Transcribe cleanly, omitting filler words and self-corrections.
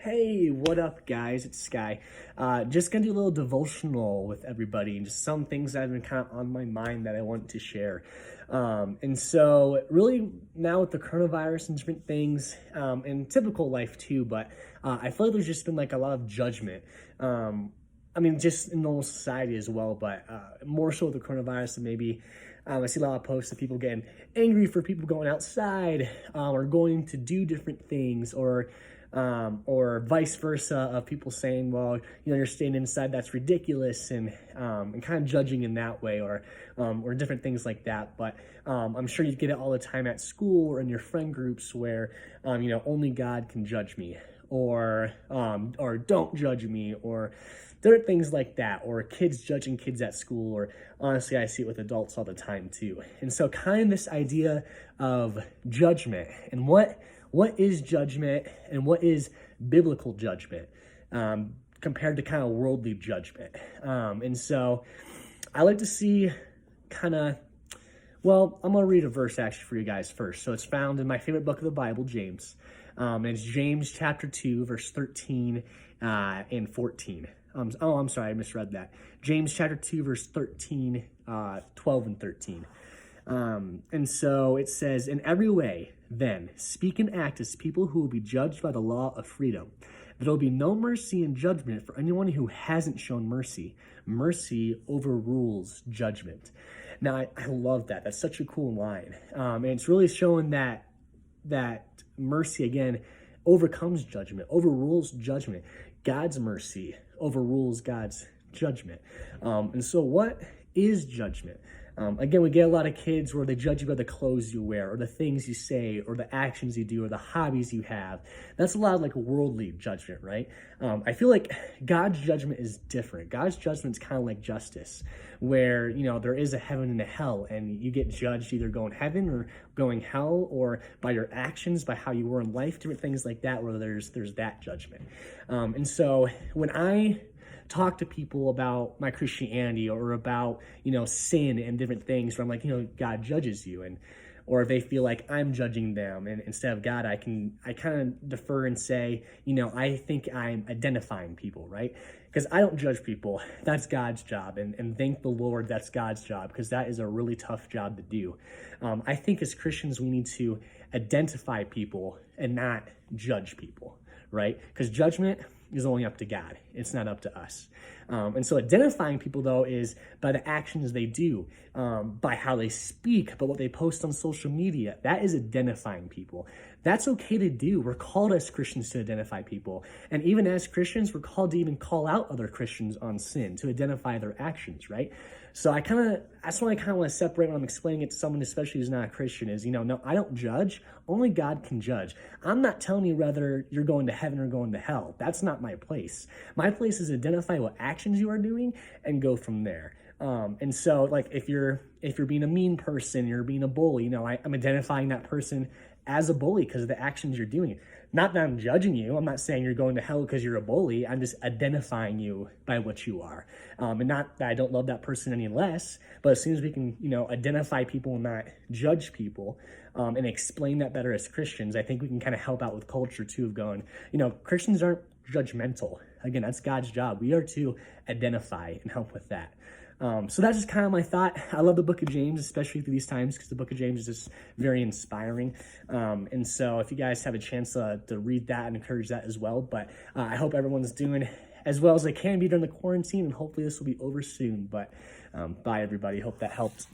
Hey, what up, guys? It's Sky. Just gonna do a little devotional with everybody and just some things that have been kind of on my mind that I want to share. And so, really, now with the coronavirus and different things, and typical life too, but I feel like there's just been like a lot of judgment. Just in normal society as well, but more so with the coronavirus than maybe. I see a lot of posts of people getting angry for people going outside or going to do different things, or vice versa, of people saying, well, you're staying inside, that's ridiculous, and kind of judging in that way, or different things like that. But I'm sure you get it all the time at school or in your friend groups where, only God can judge me, or don't judge me, or different things like that, or kids judging kids at school, or honestly, I see it with adults all the time too. And so kind of this idea of judgment and what is judgment and what is biblical judgment compared to kind of worldly judgment. And so I like to see I'm going to read a verse actually for you guys first. So it's found in my favorite book of the Bible, James. And it's James chapter 2, verse 13 and 14. I'm sorry, I misread that. James chapter 2, verse 13, 12 and 13. And so it says, in every way, then, speak and act as people who will be judged by the law of freedom. There will be no mercy and judgment for anyone who hasn't shown mercy. Mercy overrules judgment. Now, I love that. That's such a cool line. And it's really showing that mercy, again, overcomes judgment, overrules judgment. God's mercy overrules God's judgment. And so what is judgment? Again, we get a lot of kids where they judge you by the clothes you wear, or the things you say, or the actions you do, or the hobbies you have. That's a lot of like worldly judgment, right? I feel like God's judgment is different. God's judgment is kind of like justice, where, there is a heaven and a hell, and you get judged either going heaven or going hell, or by your actions, by how you were in life, different things like that, where there's that judgment. And so when I talk to people about my Christianity, or about, sin and different things, where I'm like, God judges you, or if they feel like I'm judging them, and instead of God, I kind of defer and say, I think I'm identifying people, right? Because I don't judge people. That's God's job. And thank the Lord, that's God's job, because that is a really tough job to do. I think as Christians, we need to identify people and not judge people, right? Because judgment is only up to God. It's not up to us. And so identifying people, though, is by the actions they do, by how they speak, by what they post on social media. That is identifying people. That's okay to do. We're called as Christians to identify people. And even as Christians, we're called to even call out other Christians on sin, to identify their actions, right? So that's why I kind of want to separate when I'm explaining it to someone, especially who's not a Christian, is, no, I don't judge. Only God can judge. I'm not telling you whether you're going to heaven or going to hell. That's not my place. My place is to identify what actions you are doing and go from there. And so, like, if you're being a mean person, you're being a bully, I'm identifying that person as a bully because of the actions you're doing. Not that I'm judging you. I'm not saying you're going to hell because you're a bully. I'm just identifying you by what you are. And not that I don't love that person any less, but as soon as we can, identify people and not judge people, and explain that better as Christians, I think we can kind of help out with culture too, of going, Christians aren't judgmental. Again, that's God's job. We are to identify and help with that. So that's just kind of my thought. I love the book of James, especially through these times, because the book of James is just very inspiring. And so if you guys have a chance to read that and encourage that as well. But I hope everyone's doing as well as they can be during the quarantine, and hopefully this will be over soon. But bye, everybody. Hope that helped.